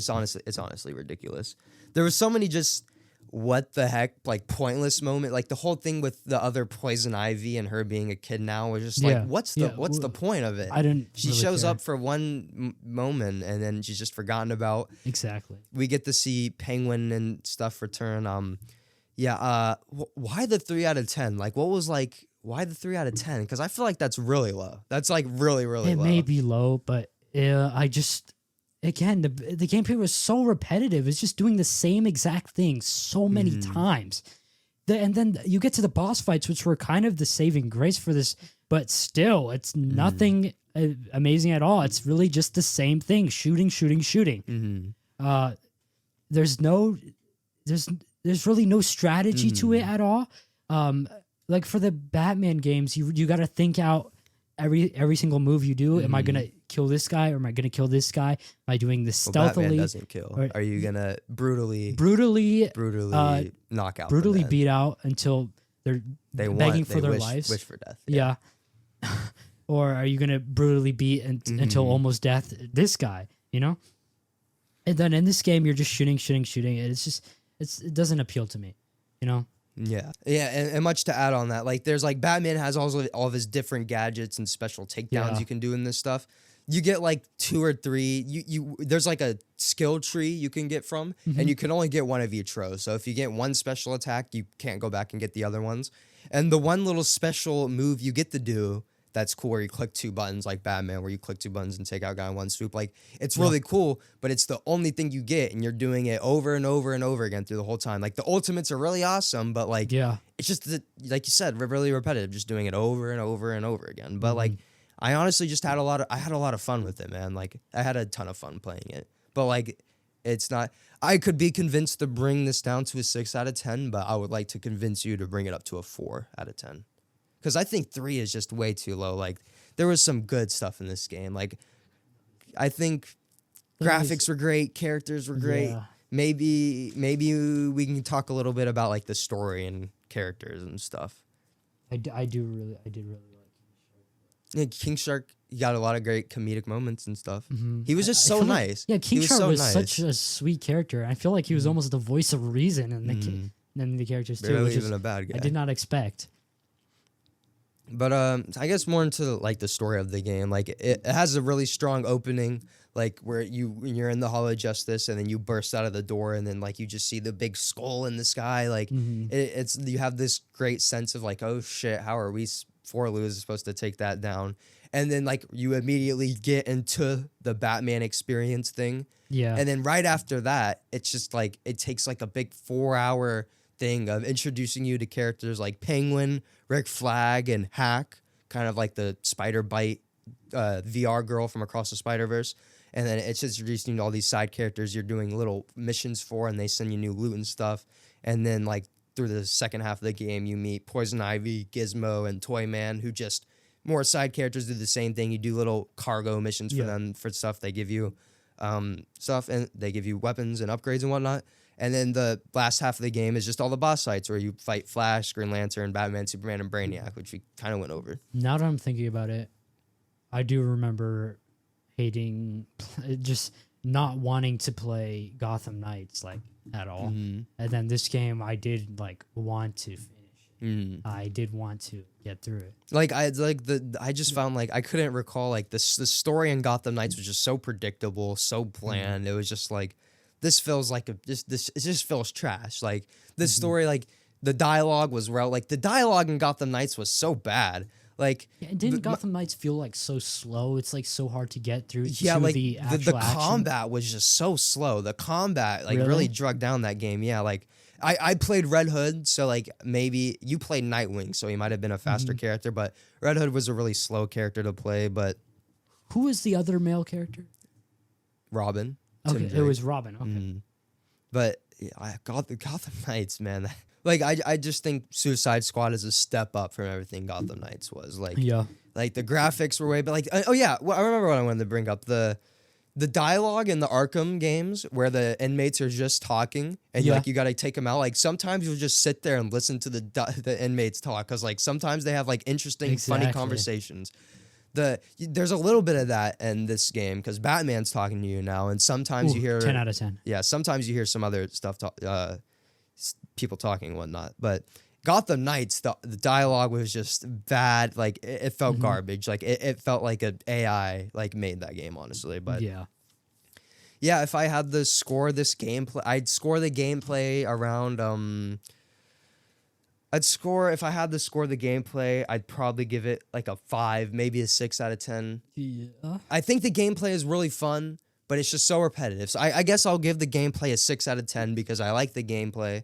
honestly ridiculous. There was so many just what the heck, like pointless moment. Like the whole thing with the other Poison Ivy and her being a kid now was just like, what's the point of it? She really shows up for one moment and then she's just forgotten about. Exactly. We get to see Penguin and stuff return. Why the 3 out of 10? Like, what was like? Why the 3 out of 10? Because I feel like that's really low. That's like really low. It may be low, but I just. Again, the gameplay was so repetitive. It's just doing the same exact thing so many times. And then you get to the boss fights, which were kind of the saving grace for this, but still, it's nothing amazing at all. It's really just the same thing: shooting. There's really no strategy to it at all. Like for the Batman games, you got to think out every single move you do. Am I gonna kill this guy or am I gonna kill this guy? Am I doing this stealthily? Batman doesn't kill. Or are you gonna brutally knock out, brutally beat out until they're begging for their lives? Wish for death. Yeah. Or are you gonna brutally beat until almost death this guy? You know. And then in this game, you're just shooting. It doesn't appeal to me. You know. Yeah, and much to add on that, like there's like Batman has also all of his different gadgets and special takedowns you can do in this stuff. You get like 2 or 3. There's like a skill tree you can get from, and you can only get one of each row. So if you get one special attack, you can't go back and get the other ones. And the one little special move you get to do that's cool, where you click 2 buttons like Batman, where you click 2 buttons and take out a guy in one swoop. Like, it's really cool, but it's the only thing you get, and you're doing it over and over and over again through the whole time. Like, the ultimates are really awesome, but like, it's just like you said, really repetitive, just doing it over and over and over again. But like, I honestly just had a lot of fun with it, man. Like, I had a ton of fun playing it, but like, it's not. I could be convinced to bring this down to a 6 out of 10, but I would like to convince you to bring it up to a 4 out of 10. Because I think 3 is just way too low. Like, there was some good stuff in this game. Like, I think graphics were great, characters were great. Yeah. Maybe we can talk a little bit about like the story and characters and stuff. I did really like King Shark. Yeah, King Shark, he got a lot of great comedic moments and stuff. He was just so nice. Like, King Shark was such a sweet character. I feel like he was almost the voice of reason in the characters too. Barely even a bad guy. I did not expect. But I guess more into like the story of the game. Like, it has a really strong opening, like where you're in the Hall of Justice and then you burst out of the door and then like you just see the big skull in the sky. Like it's you have this great sense of like, oh shit, how are we 4 losers supposed to take that down? And then like you immediately get into the Batman experience thing. Yeah. And then right after that, it's just like it takes like a big 4-hour thing of introducing you to characters like Penguin, Rick Flag, and Hack, kind of like the spider bite VR girl from Across the Spider-Verse. And then it's just introducing you to all these side characters you're doing little missions for, and they send you new loot and stuff. And then like through the second half of the game, you meet Poison Ivy, Gizmo, and Toyman, who just more side characters do the same thing. You do little cargo missions for them for stuff. They give you stuff, and they give you weapons and upgrades and whatnot. And then the last half of the game is just all the boss fights where you fight Flash, Green Lantern, Batman, Superman, and Brainiac, which we kind of went over. Now that I'm thinking about it, I do remember hating, just not wanting to play Gotham Knights like at all. And then this game, I did like want to finish. I did want to get through it. Like I just found like I couldn't recall like the story in Gotham Knights was just so predictable, so bland. It was just like, this feels like it just feels trash. Like this story, like the dialogue was like the dialogue in Gotham Knights was so bad. Like, didn't Gotham Knights feel like so slow? It's like so hard to get through. Yeah, like the combat was just so slow. The combat like really drug down that game. Yeah, like I played Red Hood, so like maybe you played Nightwing, so he might have been a faster character. But Red Hood was a really slow character to play. But who was the other male character? Robin. Okay, it was Robin. Okay, but yeah, Gotham Knights, man. Like I just think Suicide Squad is a step up from everything Gotham Knights was. Like like the graphics were way, but like I remember what I wanted to bring up, the dialogue in the Arkham games where the inmates are just talking and like you got to take them out. Like sometimes you'll just sit there and listen to the inmates talk, because like sometimes they have like interesting, funny conversations. There's a little bit of that in this game because Batman's talking to you now, and sometimes you hear 10 out of 10. Yeah, sometimes you hear some other stuff, people talking and whatnot. But Gotham Knights, the dialogue was just bad. Like it felt garbage. Like it felt like an AI like made that game, honestly. But yeah, if I had to score this gameplay, I'd score the gameplay around if I had to score the gameplay, I'd probably give it like a 5, maybe a 6 out of 10. Yeah. I think the gameplay is really fun, but it's just so repetitive. So I guess I'll give the gameplay a 6 out of 10 because I like the gameplay.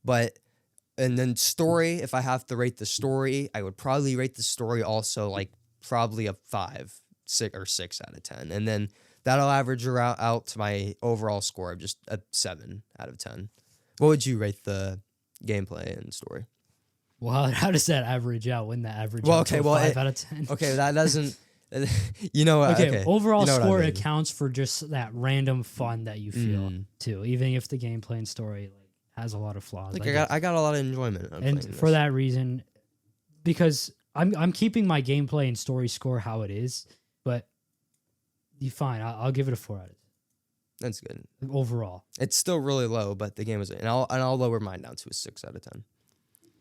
And then story, if I have to rate the story, I would probably rate the story also like probably a 5, 6, or 6 out of 10. And then that'll average out to my overall score of just a 7 out of 10. What would you rate the gameplay and story? Well, how does that average out? When that average out to 5 out of 10? Okay, that doesn't... you know what? Okay, overall score accounts for just that random fun that you feel too, even if the gameplay and story like has a lot of flaws. Like I got a lot of enjoyment. And for that reason, because I'm keeping my gameplay and story score how it is, but you fine. I'll give it a 4 out of 10. That's good. Overall, it's still really low, but the game is, and I'll lower mine down to a 6 out of 10.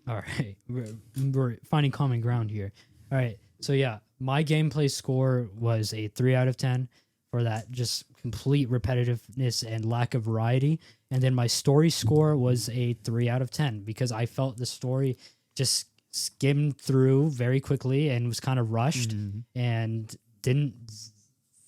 All right, we're finding common ground here. All right, so yeah, my gameplay score was a 3 out of 10 for that just complete repetitiveness and lack of variety, and then my story score was a 3 out of 10 because I felt the story just skimmed through very quickly and was kind of rushed and didn't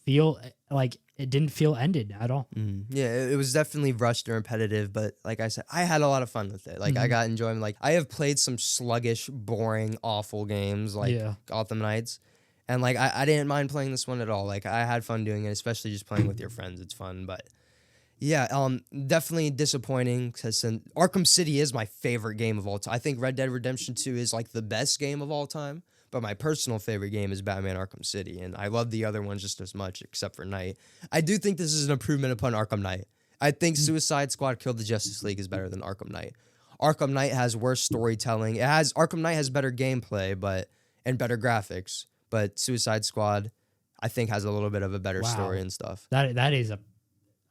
feel like it didn't feel ended at all. Yeah, it was definitely rushed and repetitive, but like I said, I had a lot of fun with it. Like I got enjoyment. Like I have played some sluggish, boring, awful games like Gotham Knights, and like I didn't mind playing this one at all. Like I had fun doing it, especially just playing with your friends. It's fun, but yeah, definitely disappointing because Arkham City is my favorite game of all time. I think Red Dead Redemption 2 is like the best game of all time. But my personal favorite game is Batman Arkham City, and I love the other ones just as much, except for Knight. I do think this is an improvement upon Arkham Knight. I think Suicide Squad Killed the Justice League is better than Arkham Knight. Arkham Knight has worse storytelling. Arkham Knight has better gameplay, and better graphics. But Suicide Squad, I think, has a little bit of a better story and stuff. That is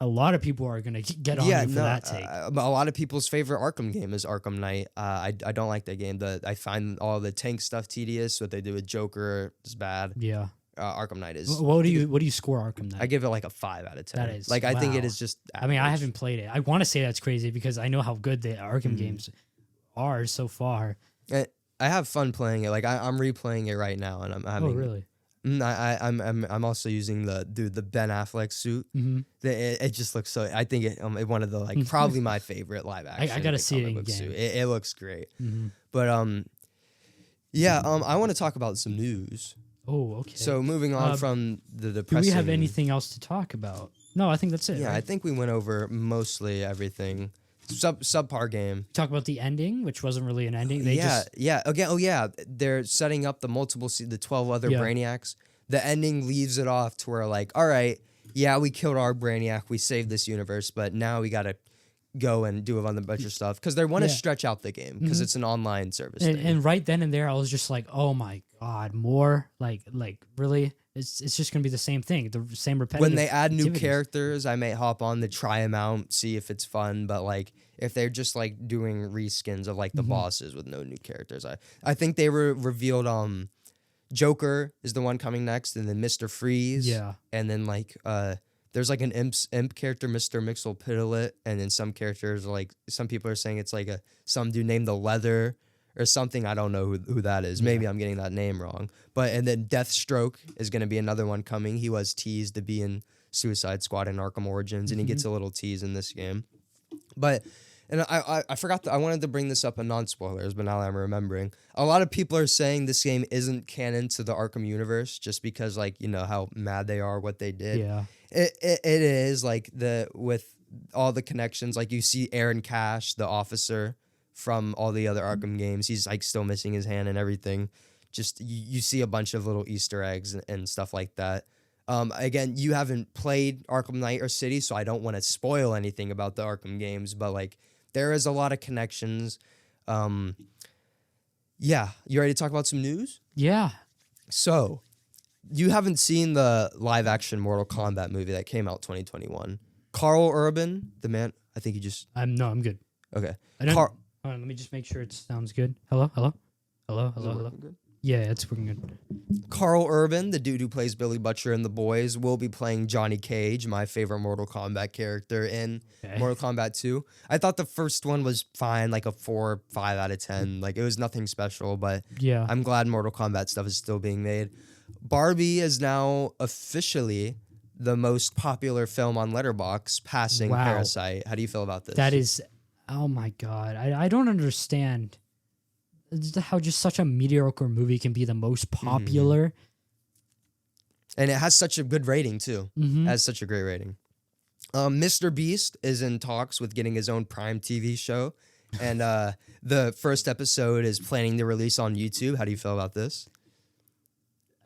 a lot of people are gonna get on you for that take. A lot of people's favorite Arkham game is Arkham Knight. I don't like that game. I find all the tank stuff tedious. What they do with Joker is bad. Yeah. Arkham Knight is. What do you score Arkham Knight? I give it like a 5 out of 10. That is like I think it is just. Average. I mean, I haven't played it. I want to say that's crazy because I know how good the Arkham games are so far. I have fun playing it. Like I'm replaying it right now, and I'm having. Oh really? I'm also using the Ben Affleck suit. It just looks so. I think it one of the like probably my favorite live action. I gotta see it again. Suit. It looks great. But yeah. I want to talk about some news. Oh, okay. So moving on from the depressing. Do we have anything else to talk about? No, I think that's it. Yeah, right? I think we went over mostly everything. Subpar game. Talk about the ending, which wasn't really an ending. They're setting up the 12 other Brainiacs. The ending leaves it off to where like, all right, yeah, we killed our Brainiac, we saved this universe, but now we gotta go and do a bunch of stuff because they want to stretch out the game because it's an online service. And right then and there, I was just like, oh my god, more like really. It's just gonna be the same thing, the same repetitive. When they add new characters, I may hop on to try them out, see if it's fun. But like, if they're just like doing reskins of like the bosses with no new characters, I think they revealed Joker is the one coming next, and then Mr. Freeze, and then like there's like an imp character, Mr. Mixel-Pidgeot, and then some characters like some people are saying it's like some dude named the Leather. Or something, I don't know who that is. Maybe I'm getting that name wrong. And then Deathstroke is going to be another one coming. He was teased to be in Suicide Squad and Arkham Origins, and he gets a little tease in this game. And I forgot I wanted to bring this up in non-spoilers, but now I'm remembering. A lot of people are saying this game isn't canon to the Arkham universe just because, like, you know, how mad they are, what they did. Yeah. It is, like, with all the connections. Like, you see Aaron Cash, the officer from all the other Arkham games. He's like still missing his hand and everything. Just you see a bunch of little Easter eggs and stuff like that. Again, you haven't played Arkham Knight or City, so I don't want to spoil anything about the Arkham games, but like there is a lot of connections. Yeah, you ready to talk about some news? Yeah. So, you haven't seen the live action Mortal Kombat movie that came out 2021. Carl Urban, the man, I think you just I'm good. Okay. Hold on, let me just make sure it sounds good. Hello? Good? Yeah, it's working good. Carl Urban, the dude who plays Billy Butcher in The Boys, will be playing Johnny Cage, my favorite Mortal Kombat character in Mortal Kombat 2. I thought the first one was fine, like a 4 or 5 out of 10. Like, it was nothing special, but I'm glad Mortal Kombat stuff is still being made. Barbie is now officially the most popular film on Letterboxd, passing Parasite. How do you feel about this? That is... Oh my god, I don't understand how just such a mediocre movie can be the most popular. And it has such a good rating too. It has such a great rating. Mr. Beast is in talks with getting his own Prime TV show. And the first episode is planning to release on YouTube. How do you feel about this?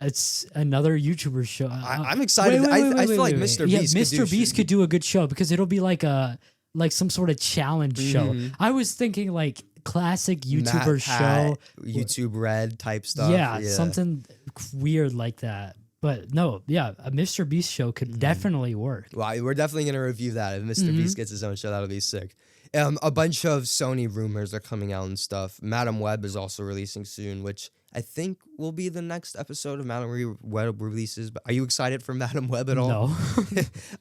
It's another YouTuber show. I'm excited. I feel like Mr. Beast could do a good show because it'll be like some sort of challenge show. I was thinking like classic YouTuber show. YouTube Red type stuff. Yeah, something weird like that. But no, a Mr. Beast show could definitely work. Well, we're definitely going to review that. If Mr. Beast gets his own show, that'll be sick. A bunch of Sony rumors are coming out and stuff. Madam Web is also releasing soon, which I think will be the next episode of Madam Web releases. But are you excited for Madam Web at all? No.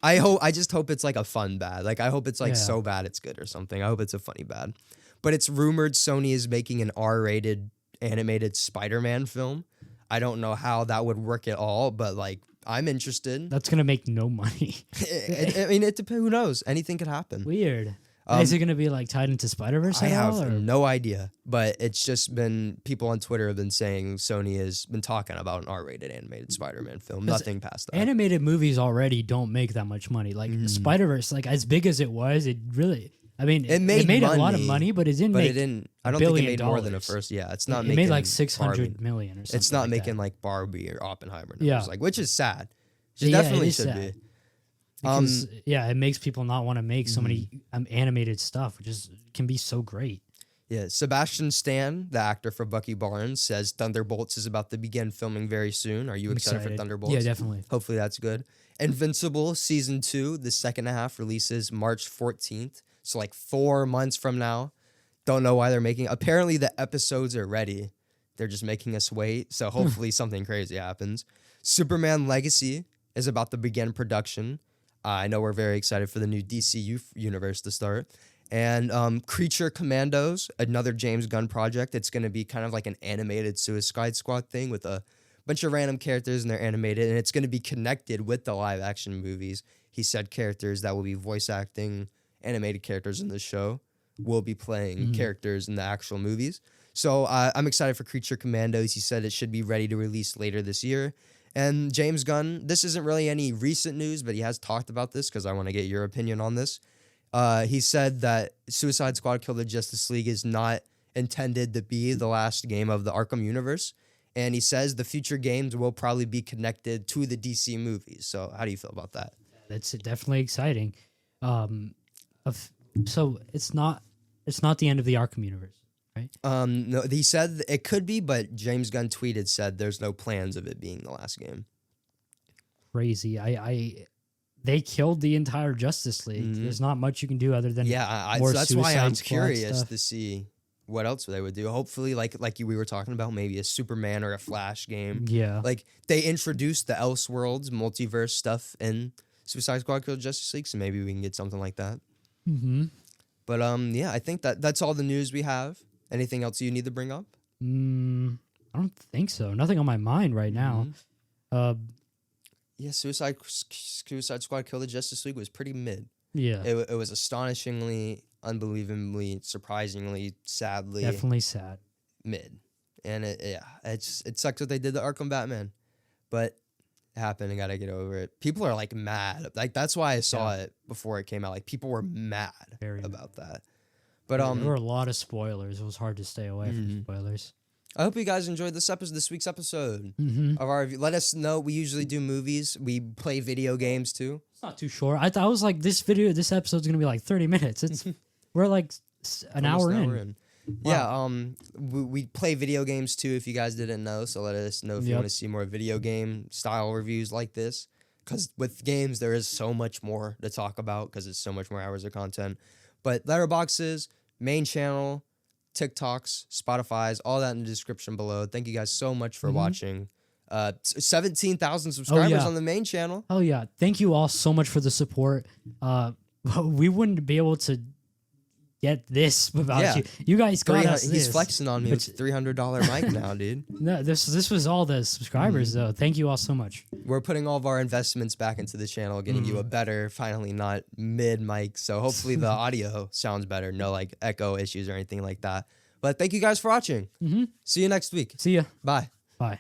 I just hope it's like a fun bad. Like I hope it's like so bad it's good or something. I hope it's a funny bad. But it's rumored Sony is making an R-rated animated Spider-Man film. I don't know how that would work at all, but like I'm interested. That's gonna make no money. I mean, it depends. Who knows? Anything could happen. Weird. Is it gonna be like tied into Spider-Verse I at have all? Or? no idea, but it's just been people on Twitter have been saying Sony has been talking about an R-rated animated Spider-Man film. Nothing past that. Animated movies already don't make that much money. Like Spider-Verse, like as big as it was, it really. I mean, it made a lot of money, but it didn't. But make it didn't. I don't think it made more than a first. Yeah, it's not. It making made like 600 million or something. It's not like making that. like Barbie or Oppenheimer numbers, like which is sad. It Yeah, definitely it is should sad. be. Because, it makes people not want to make so many animated stuff, which can be so great. Yeah, Sebastian Stan, the actor for Bucky Barnes, says Thunderbolts is about to begin filming very soon. Are you excited for Thunderbolts? Yeah, definitely. Hopefully that's good. Invincible Season 2, the second half, releases March 14th. So like 4 months from now. Don't know why they're making... Apparently the episodes are ready. They're just making us wait. So hopefully something crazy happens. Superman Legacy is about to begin production. I know we're very excited for the new DCU universe to start. And Creature Commandos, another James Gunn project. It's going to be kind of like an animated Suicide Squad thing with a bunch of random characters and they're animated. And it's going to be connected with the live action movies. He said characters that will be voice acting animated characters in the show will be playing characters in the actual movies. So I'm excited for Creature Commandos. He said it should be ready to release later this year. And James Gunn, this isn't really any recent news, but he has talked about this because I want to get your opinion on this. He said that Suicide Squad Kill the Justice League is not intended to be the last game of the Arkham universe. And he says the future games will probably be connected to the DC movies. So how do you feel about that? That's definitely exciting. So it's not the end of the Arkham universe, right? No, he said it could be, but James Gunn tweeted said there's no plans of it being the last game. Crazy. They killed the entire Justice League. There's not much you can do other than so that's why I'm curious stuff. to see what else they would do. Hopefully, like we were talking about, maybe a Superman or a Flash game. Yeah, like they introduced the Elseworlds multiverse stuff in Suicide Squad Kill the Justice League, so maybe we can get something like that. But I think that's all the news we have. Anything else you need to bring up? I don't think so. Nothing on my mind right now. Yeah, Suicide Squad Kill the Justice League was pretty mid. Yeah. It was astonishingly, unbelievably, surprisingly, sadly... Definitely sad. Mid. And it sucks what they did to Arkham Batman. But it happened and gotta get over it. People are like mad. Like that's why I saw it before it came out. Like people were mad about that. But there were a lot of spoilers. It was hard to stay away from spoilers. I hope you guys enjoyed this week's episode of our review. Let us know. We usually do movies. We play video games too. It's not too short. I was like, this episode's gonna be like 30 minutes. We're like an hour in. Wow. Yeah. We play video games too. If you guys didn't know, so let us know if you want to see more video game style reviews like this. Because with games, there is so much more to talk about because it's so much more hours of content. But letterboxes, main channel, TikToks, Spotify's, all that in the description below. Thank you guys so much for watching. 17,000 subscribers on the main channel. Oh yeah. Thank you all so much for the support. We wouldn't be able to get this without you. You guys got us this. He's flexing on me with $300 mic now, dude. No, this was all the subscribers though. Thank you all so much. We're putting all of our investments back into the channel, getting you a better, finally not mid mic. So hopefully the audio sounds better. No like echo issues or anything like that. But thank you guys for watching. See you next week. See ya. Bye. Bye.